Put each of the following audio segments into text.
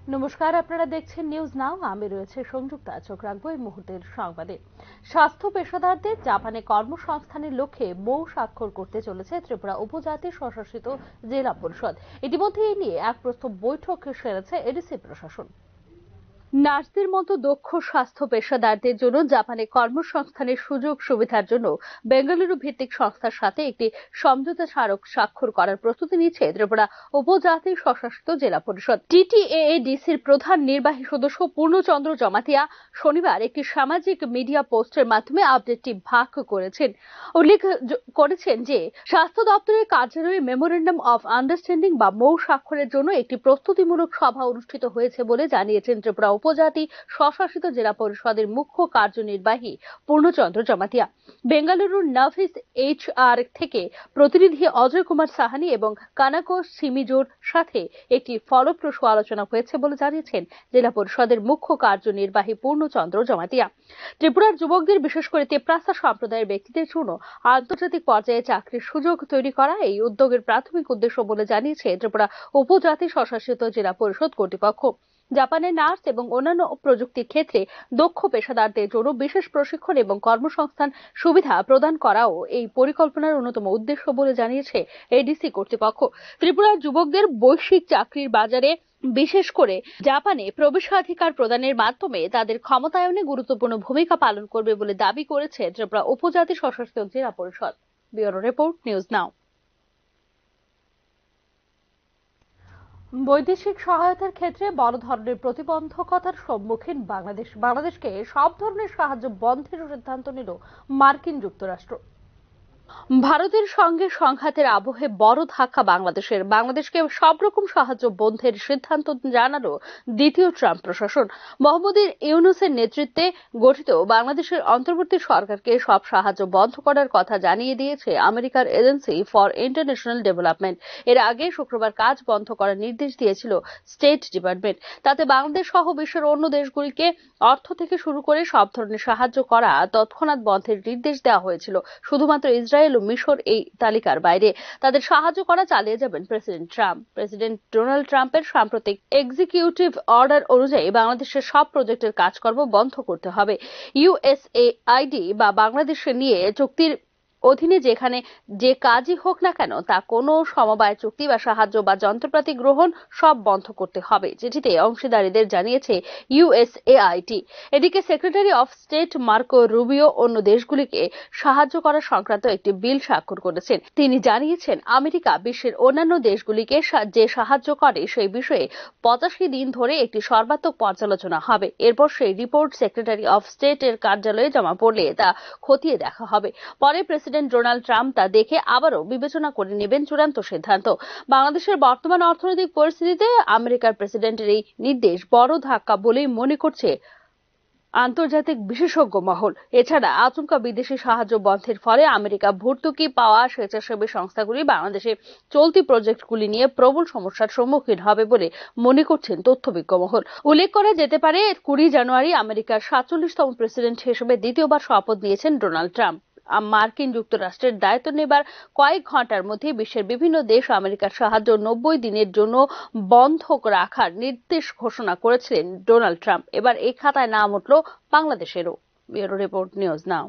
নমস্কার, আপনারা দেখছেন নিউজ নাও। আমি রয়েছে সংযুক্তা। চোখ রাখবো এই মুহূর্তের সংবাদে। স্বাস্থ্য পেশাদারদের জাপানে কর্মসংস্থানের লক্ষ্যে মৌ স্বাক্ষর করতে চলেছে ত্রিপুরা উপজাতি স্বশাসিত জেলা পরিষদ। ইতিমধ্যে এই নিয়ে এক প্রস্তাব বৈঠক সেরেছে এডিসি প্রশাসন। নার্সদের মতো দক্ষ স্বাস্থ্য পেশাদারদের জন্য জাপানে কর্মসংস্থানের সুযোগ সুবিধার জন্য বেঙ্গালুরু ভিত্তিক সংস্থার সাথে একটি সমঝোতা স্মারক স্বাক্ষর করার প্রস্তুতি নিচ্ছে ত্রিপুরা উপজাতি স্বশাসিত জেলা পরিষদ। টিটিএডিসির প্রধান নির্বাহী সদস্য পূর্ণচন্দ্র জমাতিয়া শনিবার একটি সামাজিক মিডিয়া পোস্টের মাধ্যমে আপডেটটি ভাগ করেছেন। উল্লেখ করেছেন যে স্বাস্থ্য দপ্তরের কার্যালয়ে মেমোরেন্ডাম অফ আন্ডারস্ট্যান্ডিং বা মৌ স্বাক্ষরের জন্য একটি প্রস্তুতিমূলক সভা অনুষ্ঠিত হয়েছে বলে জানিয়েছেন ত্রিপুরা উপজাতি স্বশাসিত জেলা পরিষদের মুখ্য কার্যনির্বাহী পূর্ণচন্দ্র জমাতিয়া। বেঙ্গালুরুর নাভিস HR থেকে প্রতিনিধি অজয় কুমার সাহানি এবং কানাকো সিমিজোর সাথে একটি ফলপ্রসূ আলোচনা হয়েছে বলে জানিয়েছেন জেলা পরিষদের মুখ্য কার্যনির্বাহী পূর্ণচন্দ্র জমাতিয়া। ত্রিপুরার যুবকদের, বিশেষ করে তেপ্রাসা সম্প্রদায়ের ব্যক্তিদের জন্য আন্তর্জাতিক পর্যায়ে চাকরির সুযোগ তৈরি করা এই উদ্যোগের প্রাথমিক উদ্দেশ্য বলে জানিয়েছে ত্রিপুরা উপজাতি স্বশাসিত জেলা পরিষদ কর্তৃপক্ষ। জাপানের নার্স এবং অন্যান্য প্রযুক্তির ক্ষেত্রে দক্ষ পেশাদারদের জন্য বিশেষ প্রশিক্ষণ এবং কর্মসংস্থান সুবিধা প্রদান করাও এই পরিকল্পনার অন্যতম উদ্দেশ্য বলে জানিয়েছে এডিসি কর্তৃপক্ষ। ত্রিপুরার যুবকদের বৈশ্বিক চাকরির বাজারে, বিশেষ করে জাপানে প্রবেশাধিকার প্রদানের মাধ্যমে তাদের ক্ষমতায়নে গুরুত্বপূর্ণ ভূমিকা পালন করবে বলে দাবি করেছে ত্রিপুরা উপজাতি স্বশাসিত জেলা পরিষদ। ব্যুরো রিপোর্ট, নিউজ নাও। বৈদেশিক সহায়তার ক্ষেত্রে বড় ধরনের প্রতিবন্ধকতার সম্মুখীন বাংলাদেশকে সব ধরনের সাহায্য বন্ধের সিদ্ধান্ত নিল মার্কিন যুক্তরাষ্ট্র। ভারতের সঙ্গে সংঘাতের আবহে বড় ধাক্কা বাংলাদেশকে সব রকম সাহায্য বন্ধের সিদ্ধান্ত জানালো দ্বিতীয় ট্রাম্প প্রশাসন। মোহাম্মদ ইউনূসের নেতৃত্বে গঠিত বাংলাদেশের অন্তর্বর্তী সরকারকে সব সাহায্য বন্ধ করার কথা জানিয়ে দিয়েছে আমেরিকার এজেন্সি ফর ইন্টারন্যাশনাল ডেভেলপমেন্ট। এর আগে শুক্রবার কাজ বন্ধ করার নির্দেশ দিয়েছিল স্টেট ডিপার্টমেন্ট। তাতে বাংলাদেশ সহ বিশ্বের অন্য দেশগুলিকে অর্থ থেকে শুরু করে সব ধরনের সাহায্য করা তৎক্ষণাৎ বন্ধের নির্দেশ দেওয়া হয়েছিল। শুধুমাত্র ইসরায়েল ও মিশর এই তালিকার বাইরে। তাদের সাহায্য করা চালিয়ে যাবেন প্রেসিডেন্ট ট্রাম্প। প্রেসিডেন্ট ডোনাল্ড ট্রাম্পের সাম্প্রতিক এক্সিকিউটিভ অর্ডার অনুযায়ী বাংলাদেশের সব প্রজেক্টের কাজকর্ম বন্ধ করতে হবে। USAID বা বাংলাদেশে নিয়ে চুক্তির অধীনে যেখানে যে কাজই হোক না কেন তা কোনো সমবায় চুক্তি বা সাহায্য বা যন্ত্রপাতি গ্রহণ সব বন্ধ করতে হবে, চিঠিতে অংশীদারদের জানিয়েছে USAID। এদিকে secretary of state Marco Rubio অন্য দেশগুলিকে সাহায্য করা সংক্রান্ত একটি বিল স্বাক্ষর করেছেন। তিনি জানিয়েছেন আমেরিকা বিশ্বের অন্যান্য দেশগুলিকে যে সাহায্য করে সেই বিষয়ে 85 দিন ধরে একটি সর্বাত্মক পর্যালোচনা হবে। এরপর সেই রিপোর্ট সেক্রেটারি অফ স্টেট এর কার্যালয়ে জমা পড়লে তা খতিয়ে দেখা হবে। পরে প্রেসিডেন্ট ডোনাল্ড ট্রাম্প তা দেখে আবারও বিবেচনা করে নেবেন চূড়ান্ত সিদ্ধান্ত। বাংলাদেশের বর্তমান অর্থনৈতিক পরিস্থিতিতে আমেরিকার প্রেসিডেন্টের এই নির্দেশ বড় ধাক্কা বলেই মনে করছে আন্তর্জাতিক বিশেষজ্ঞ মহল। এছাড়া আচমকা বিদেশি সাহায্য বন্ধের ফলে আমেরিকা ভর্তুকি পাওয়া স্বেচ্ছাসেবী সংস্থাগুলি বাংলাদেশে চলতি প্রজেক্টগুলি নিয়ে প্রবল সমস্যার সম্মুখীন হবে বলে মনে করছেন তথ্যবিজ্ঞ মহল। উল্লেখ করা যেতে পারে 20 জানুয়ারি আমেরিকার 47তম প্রেসিডেন্ট হিসেবে দ্বিতীয়বার শপথ নিয়েছেন ডোনাল্ড ট্রাম্প। মার্কিন যুক্তরাষ্ট্রের দায়িত্ব নেবার কয়েক ঘন্টার মধ্যে বিশ্বের বিভিন্ন দেশ আমেরিকার সাহায্য 90 দিনের জন্য বন্ধ রাখার নির্দেশ ঘোষণা করেছিলেন ডোনাল্ড ট্রাম্প। এবার এই খাতায় নাম উঠল বাংলাদেশেরও। Bureau report, news now.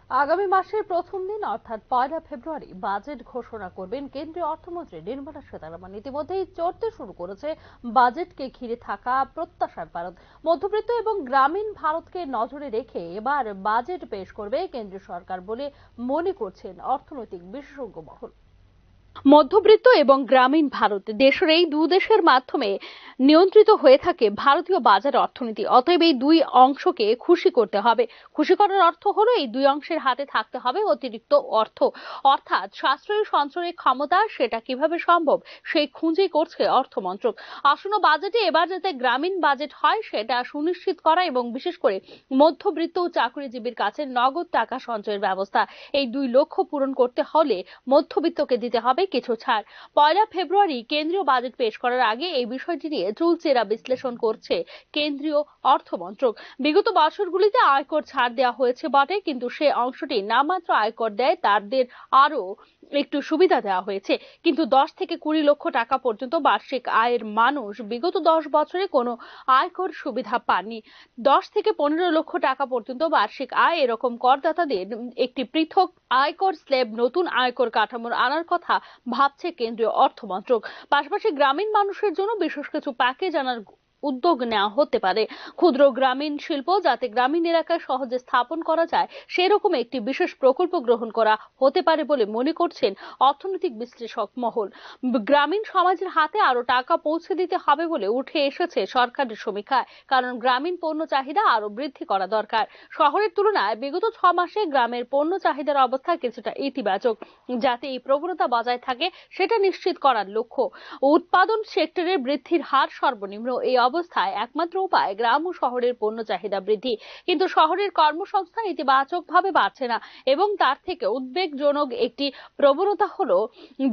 আগামী মাসের প্রথম দিন অর্থাৎ 1 ফেব্রুয়ারি বাজেট ঘোষণা করবেন কেন্দ্রীয় অর্থমন্ত্রী নির্মলা সীতারামন। ইতিমধ্যেই চড়তে শুরু করেছে বাজেটকে ঘিরে থাকা প্রত্যাশার পারদ। মধ্যবিত্ত এবং গ্রামীণ ভারতকে নজরে রেখে এবার বাজেট পেশ করবে কেন্দ্রীয় সরকার বলে মনে করছেন অর্থনৈতিক বিশেষজ্ঞ মহল। মধ্যবিত্ত এবং গ্রামীণ ভারত দেশের এই দুই দেশের মাধ্যমে নিয়ন্ত্রিত হয়ে থাকে ভারতীয় বাজার অর্থনীতি। অতএব এই দুই অংশকে খুশি করতে হবে। খুশি করার অর্থ হলো এই দুই অংশের হাতে থাকতে হবে অতিরিক্ত অর্থ, অর্থাৎ সাশ্রয়ী সঞ্চয়ের ক্ষমতা। সেটা কিভাবে সম্ভব সেই খুঁজেই করছে অর্থ মন্ত্রক। আসন্ন বাজেটে এবার যাতে গ্রামীণ বাজেট হয় সেটা সুনিশ্চিত করা এবং বিশেষ করে মধ্যবিত্ত ও চাকরিজীবীর কাছে নগদ টাকা সঞ্চয়ের ব্যবস্থা, এই দুই লক্ষ্য পূরণ করতে হলে মধ্যবিত্তকে দিতে হবে কিছু ছাড়। 1 ফেব্রুয়ারি কেন্দ্রীয় বাজেট পেশ করার আগে এই বিষয়টি নিয়ে চুলচেরা বিশ্লেষণ করছে কেন্দ্রীয় অর্থ মন্ত্রক। বিগত বছরগুলিতে আয়কর ছাড় দেওয়া হয়েছে বটে, কিন্তু সে অংশটি নামমাত্র আয়কর দেয় তাদের আরো একটু সুবিধা দেওয়া হয়েছে, কিন্তু 10 থেকে 20 লক্ষ টাকা পর্যন্ত বার্ষিক আয়ের মানুষ বিগত 10 বছরে কোনো আয়কর সুবিধা পাননি। 10 থেকে 15 লক্ষ টাকা পর্যন্ত বার্ষিক আয় এরকম করদাতাদের একটি পৃথক আয়কর স্ল্যাব নতুন আয়কর কাঠামোর আনার কথা ভাবছে কেন্দ্রীয় অর্থ মন্ত্রক। পাশাপাশি গ্রামীণ মানুষের জন্য বিশেষ কিছু প্যাকেজ আনার উদ্যোগ নেওয়া হতে পারে। ক্ষুদ্র গ্রামীণ শিল্প যাতে গ্রামীণ এলাকায় সহজে স্থাপন করা যায় সেরকম একটি বিশেষ প্রকল্প গ্রহণ করা হতে পারে বলে মনে করছেন অর্থনৈতিক বিশ্লেষক মহল। গ্রামীণ সমাজের হাতে আরো টাকা পৌঁছে দিতে হবে বলে উঠে এসেছে সরকারের সমীক্ষায়, কারণ গ্রামীণ পণ্য চাহিদা আরো বৃদ্ধি করা দরকার। শহরের তুলনায় বিগত 6 মাসে গ্রামের পণ্য চাহিদার অবস্থা কিছুটা ইতিবাচক। যাতে এই প্রবণতা বজায় থাকে সেটা নিশ্চিত করার লক্ষ্য। উৎপাদন সেক্টরের বৃদ্ধির হার সর্বনিম্ন। এই অবস্থায় একমাত্র উপায় গ্রাম ও শহরের পণ্য চাহিদা বৃদ্ধি, কিন্তু শহরের কর্মসংস্থান ইতিবাচকভাবে বাড়ছে না এবং তার থেকে উদ্বেগজনক একটি প্রবণতা হলো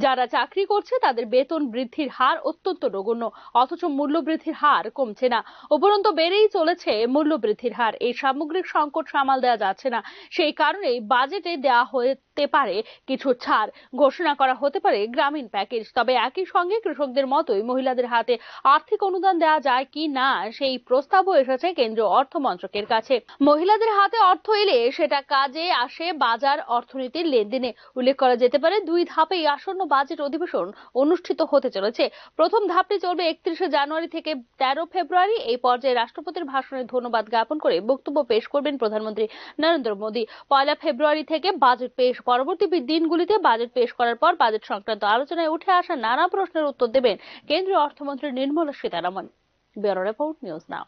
যারা চাকরি করছে তাদের বেতন বৃদ্ধির হার অত্যন্ত নগণ্য, অথচ মূল্য বৃদ্ধির হার কমছে না। উপরন্তু বেড়েই চলেছে মূল্য বৃদ্ধির হার। এই সামগ্রিক সংকট সামাল দেওয়া যাচ্ছে না। সেই কারণেই বাজেটে দেওয়া হতে পারে কিছু ছাড়, ঘোষণা করা হতে পারে গ্রামীণ প্যাকেজ। তবে একই সঙ্গে কৃষকদের মতোই মহিলাদের হাতে আর্থিক অনুদান দেওয়া যায় কি না সেই প্রস্তাবও এসেছে কেন্দ্রীয় অর্থ মন্ত্রকের কাছে। মহিলাদের হাতে অর্থ এলে সেটা কাজে আসে বাজার অর্থনীতির লেনদেনে। উল্লেখ করা যেতে পারে 2 ধাপে এই আসন্ন বাজেট অধিবেশন অনুষ্ঠিত হতে চলেছে। প্রথম ধাপটি চলবে 31শে জানুয়ারি থেকে 13 ফেব্রুয়ারি। এই পর্যায়ে রাষ্ট্রপতির ভাষণে ধন্যবাদ জ্ঞাপন করে বক্তব্য পেশ করবেন প্রধানমন্ত্রী নরেন্দ্র মোদী। 1 ফেব্রুয়ারি থেকে বাজেট পেশ। পরবর্তী দিনগুলিতে বাজেট পেশ করার পর বাজেট সংক্রান্ত আলোচনায় উঠে আসা নানা প্রশ্নের উত্তর দেবেন কেন্দ্রীয় অর্থমন্ত্রী Nirmala Sitharaman. Bureau report, news নাও।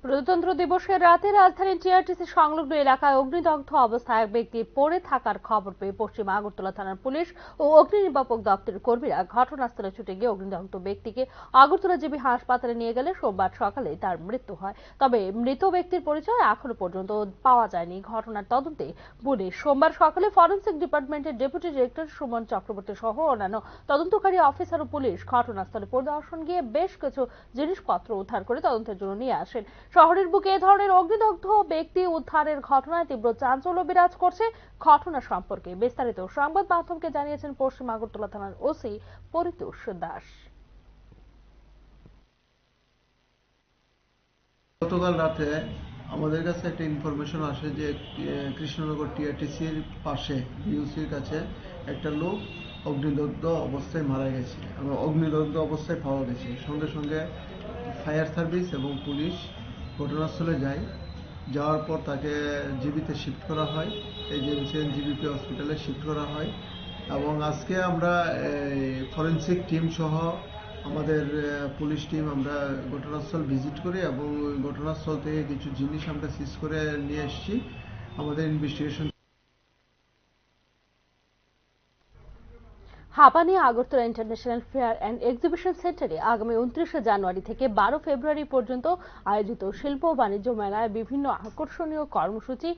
প্রজাতন্ত্র দিবসের রাতে রাজধানীর টিআরটিসি সংলগ্ন এলাকায় অগ্নিদগ্ধ অবস্থায় এক ব্যক্তি পড়ে থাকার খবর পেয়ে পশ্চিম আগরতলা থানার পুলিশ ও অগ্নি নির্বাপক দপ্তরের কর্মীরা ঘটনাস্থলে ছুটে গিয়ে অগ্নিদগ্ধ ব্যক্তিকে আগরতলা জিবি হাসপাতালে নিয়ে গেলে সোমবার সকালে তার মৃত্যু হয়। তবে মৃত ব্যক্তির পরিচয় এখনো পর্যন্ত পাওয়া যায়নি। ঘটনার তদন্তে পুলিশ সোমবার সকালে ফরেনসিক ডিপার্টমেন্টের ডেপুটি ডিরেক্টর সুমন চক্রবর্তী সহ অন্যান্য তদন্তকারী অফিসার ও পুলিশ ঘটনাস্থলে পরিদর্শন গিয়ে বেশ কিছু জিনিসপত্র উদ্ধার করে তদন্তের জন্য নিয়ে আসেন। শহরের বুকে এ ধরনের অগ্নিদগ্ধ ব্যক্তি উদ্ধারের ঘটনায় তীব্র চাঞ্চল্য বিরাজ করছে। ঘটনা সম্পর্কে বিস্তারিত সংবাদ মাধ্যমকে জানিয়েছেন পশ্চিম আগরতলা থানার ওসি পরিতোষ দাস। গতকাল রাতে আমাদের কাছে একটা ইনফরমেশন আসে যে কৃষ্ণনগর টিআরটিসির পাশে বিউসির কাছে একটা লোক অগ্নিদগ্ধ অবস্থায় মারা গেছে এবং অগ্নিদগ্ধ অবস্থায় পাওয়া গেছে। সঙ্গে সঙ্গে ফায়ার সার্ভিস এবং পুলিশ ঘটনাস্থলে যায়। যাওয়ার পর তাকে জিবিতে শিফট করা হয়, এজেন্সিয়ান জিবিপি হসপিটালে শিফট করা হয় এবং আজকে আমরা ফরেনসিক টিম সহ আমাদের পুলিশ টিম আমরা ঘটনাস্থল ভিজিট করি এবং ঘটনাস্থল থেকে কিছু জিনিস আমরা সিজ করে নিয়ে এসেছি আমাদের ইনভেস্টিগেশন। হাপানি Agartala international fair and exhibition সেন্টারে আগামী 29শে জানুয়ারি থেকে 12 ফেব্রুয়ারি পর্যন্ত আয়োজিত শিল্প ও বাণিজ্য মেলায় বিভিন্ন আকর্ষণীয় কর্মসূচি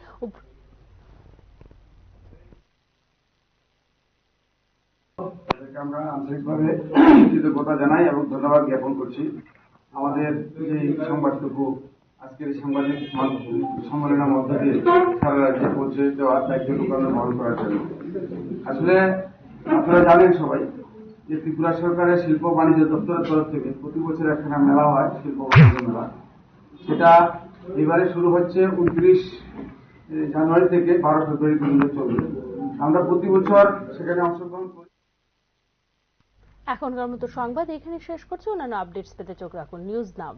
আমরা আন্তরিকভাবে কৃতজ্ঞতা জানাই এবং ধন্যবাদ জ্ঞাপন করছি আমাদের যে সংবাদটুকু আজকের সাংবাদিক সম্মেলনের মধ্যে দিয়ে সারা রাজ্যে পৌঁছে দেওয়ার দায়িত্বটুকু আমরা পালন করার জন্য। আসলে আপনারা জানেন সবাই যে ত্রিপুরা সরকারের শিল্প বাণিজ্য দপ্তরের তরফ থেকে প্রতি বছর একখানা মেলা হয়, শিল্প বাণিজ্য মেলা। সেটা এবারে শুরু হচ্ছে 29 জানুয়ারি থেকে 12 ফেব্রুয়ারি পর্যন্ত চলবে। আমরা প্রতি বছর সেখানে অংশগ্রহণ করি। এখনকার মতো সংবাদ এখানে শেষ করছি। অন্যান্য আপডেটস পেতে চোখ রাখুন নিউজ নাও।